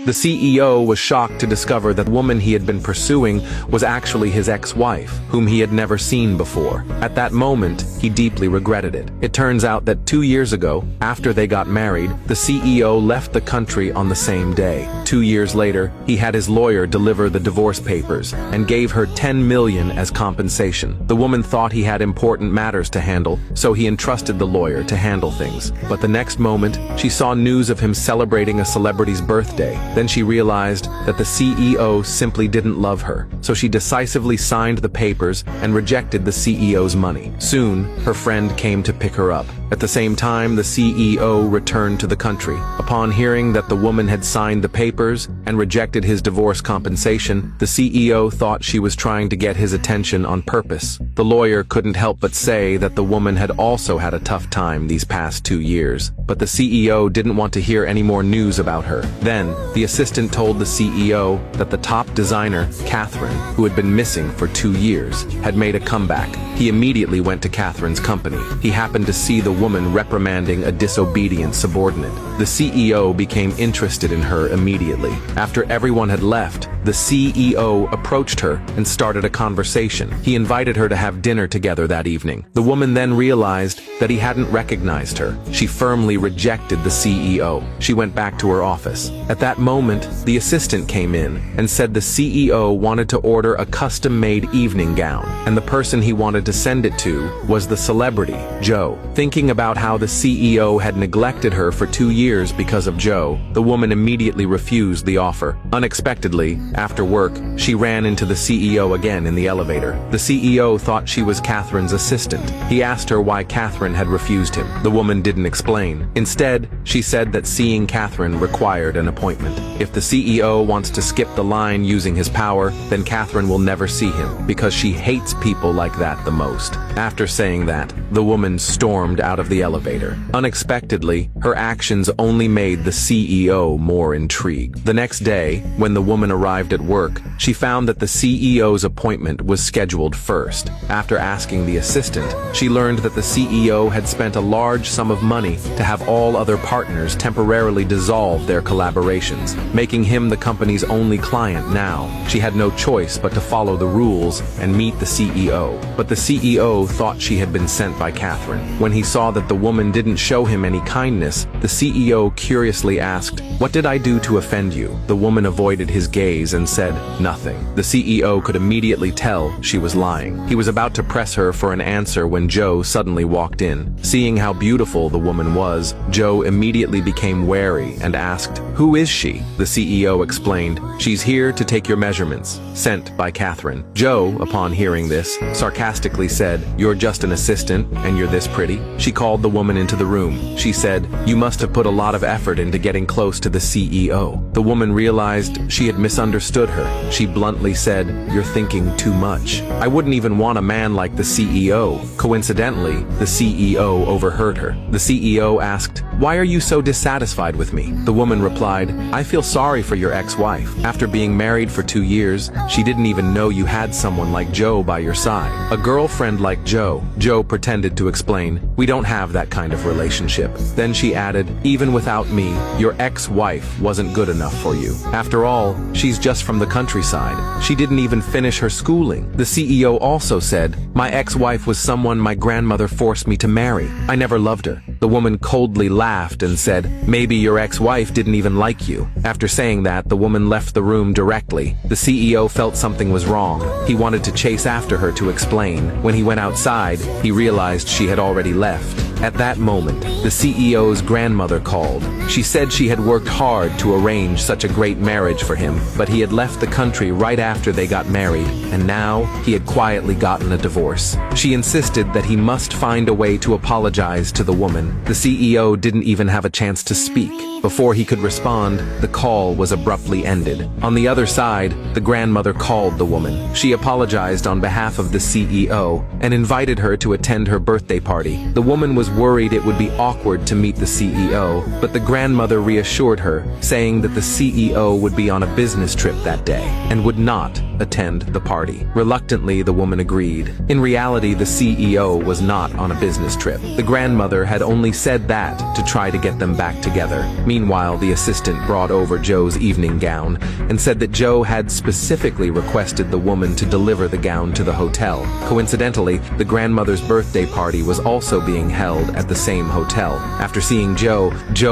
The CEO was shocked to discover that the woman he had been pursuing was actually his ex-wife, whom he had never seen before. At that moment, he deeply regretted it. It turns out that 2 years ago, after they got married, the CEO left the country on the same day. 2 years later, he had his lawyer deliver the divorce papers and gave her $10 million as compensation. The woman thought he had important matters to handle, so he entrusted the lawyer to handle things. But the next moment, she saw news of him celebrating a celebrity's birthday. Then she realized that the CEO simply didn't love her, so she decisively signed the papers and rejected the CEO's money. Soon, her friend came to pick her up. At the same time, the CEO returned to the country. Upon hearing that the woman had signed the papers and rejected his divorce compensation, the CEO thought she was trying to get his attention on purpose. The lawyer couldn't help but say that the woman had also had a tough time these past 2 years, but the CEO didn't want to hear any more news about her. Then, the assistant told the CEO that the top designer, Catherine, who had been missing for 2 years, had made a comeback. He immediately went to Catherine's company. He happened to see the woman reprimanding a disobedient subordinate. The CEO became interested in her immediately. After everyone had left, the CEO approached her and started a conversation. He invited her to have dinner together that evening. The woman then realized that he hadn't recognized her. She firmly rejected the CEO. She went back to her office. At that moment, the assistant came in and said the CEO wanted to order a custom-made evening gown, and the person he wanted to send it to was the celebrity, Joe. Thinking about how the CEO had neglected her for 2 years because of Joe, the woman immediately refused the offer. Unexpectedly, after work, she ran into the CEO again in the elevator. The CEO thought she was Catherine's assistant. He asked her why Catherine had refused him. The woman didn't explain. Instead, she said that seeing Catherine required an appointment. If the CEO wants to skip the line using his power, then Catherine will never see him, because she hates people like that the most. After saying that, the woman stormed out of the elevator. Unexpectedly, her actions only made the CEO more intrigued. The next day, when the woman arrived at work, she found that the CEO's appointment was scheduled first. After asking the assistant, she learned that the CEO had spent a large sum of money to have all other partners temporarily dissolve their collaborations, making him the company's only client now. She had no choice but to follow the rules and meet the CEO. But the CEO thought she had been sent by Catherine. When he saw that the woman didn't show him any kindness, the CEO curiously asked, "What did I do to offend you?" The woman avoided his gaze and said, "Nothing." The CEO could immediately tell she was lying. He was about to press her for an answer when Joe suddenly walked in. Seeing how beautiful the woman was, Joe immediately became wary and asked, "Who is she?" The CEO explained, "She's here to take your measurements, sent by Catherine." Joe, upon hearing this, sarcastically said, "You're just an assistant, and you're this pretty?" She called the woman into the room. She said, "You must have put a lot of effort into getting close to the CEO." The woman realized she had misunderstood her. She bluntly said, "You're thinking too much. I wouldn't even want a man like the CEO." Coincidentally, the CEO overheard her. The CEO asked, "Why are you so dissatisfied with me?" The woman replied, "I feel sorry for your ex-wife. After being married for 2 years, she didn't even know you had someone like Joe by your side. A girlfriend like Joe." Joe pretended to explain, "We don't have that kind of relationship." Then she added, "Even without me, your ex-wife wasn't good enough for you. After all, she's just from the countryside. She didn't even finish her schooling." The CEO also said, "My ex-wife was someone my grandmother forced me to marry. I never loved her." The woman coldly laughed and said, "Maybe your ex-wife didn't even like you." After saying that, the woman left the room directly. The CEO felt something was wrong. He wanted to chase after her to explain. When he went outside, he realized she had already left. At that moment, the CEO's grandmother called. She said she had worked hard to arrange such a great marriage for him, but he had left the country right after they got married, and now he had quietly gotten a divorce. She insisted that he must find a way to apologize to the woman. The CEO didn't even have a chance to speak. Before he could respond, the call was abruptly ended. On the other side, the grandmother called the woman. She apologized on behalf of the CEO and invited her to attend her birthday party. The woman was worried it would be awkward to meet the CEO, but the grandmother reassured her, saying that the CEO would be on a business trip that day and would not attend the party. Reluctantly, the woman agreed. In reality, the CEO was not on a business trip. The grandmother had only said that to try to get them back together. Meanwhile, the assistant brought over Joe's evening gown and said that Joe had specifically requested the woman to deliver the gown to the hotel. Coincidentally, the grandmother's birthday party was also being held at the same hotel. After seeing Joe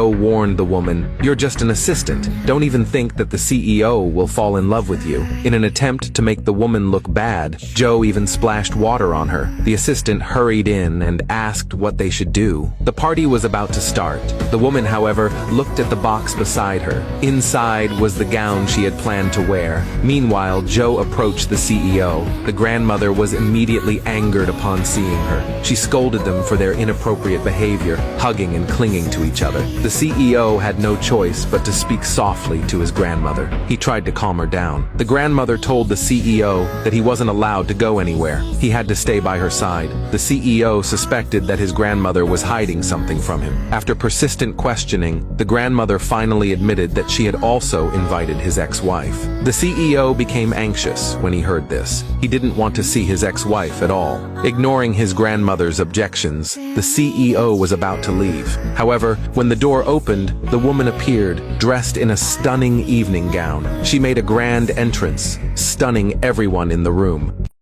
warned the woman, "You're just an assistant. Don't even think that the CEO will fall in love with you." In an attempt to make the woman look bad, Joe even splashed water on her. The assistant hurried in and asked what they should do. The party was about to start. The woman, however, looked at the box beside her. Inside was the gown she had planned to wear. Meanwhile, Joe approached the CEO. The grandmother was immediately angered upon seeing her. She scolded them for their inappropriate behavior, hugging and clinging to each other. The CEO had no choice but to speak softly to his grandmother. He tried to calm her down. The grandmother told the CEO that he wasn't allowed to go anywhere. He had to stay by her side. The CEO suspected that his grandmother was hiding something from him. After persistent questioning, the grandmother finally admitted that she had also invited his ex-wife. The CEO became anxious when he heard this. He didn't want to see his ex-wife at all. Ignoring his grandmother's objections, the CEO was about to leave. However, when the door opened, the woman appeared, dressed in a stunning evening gown. She made a grand entrance, stunning everyone in the room.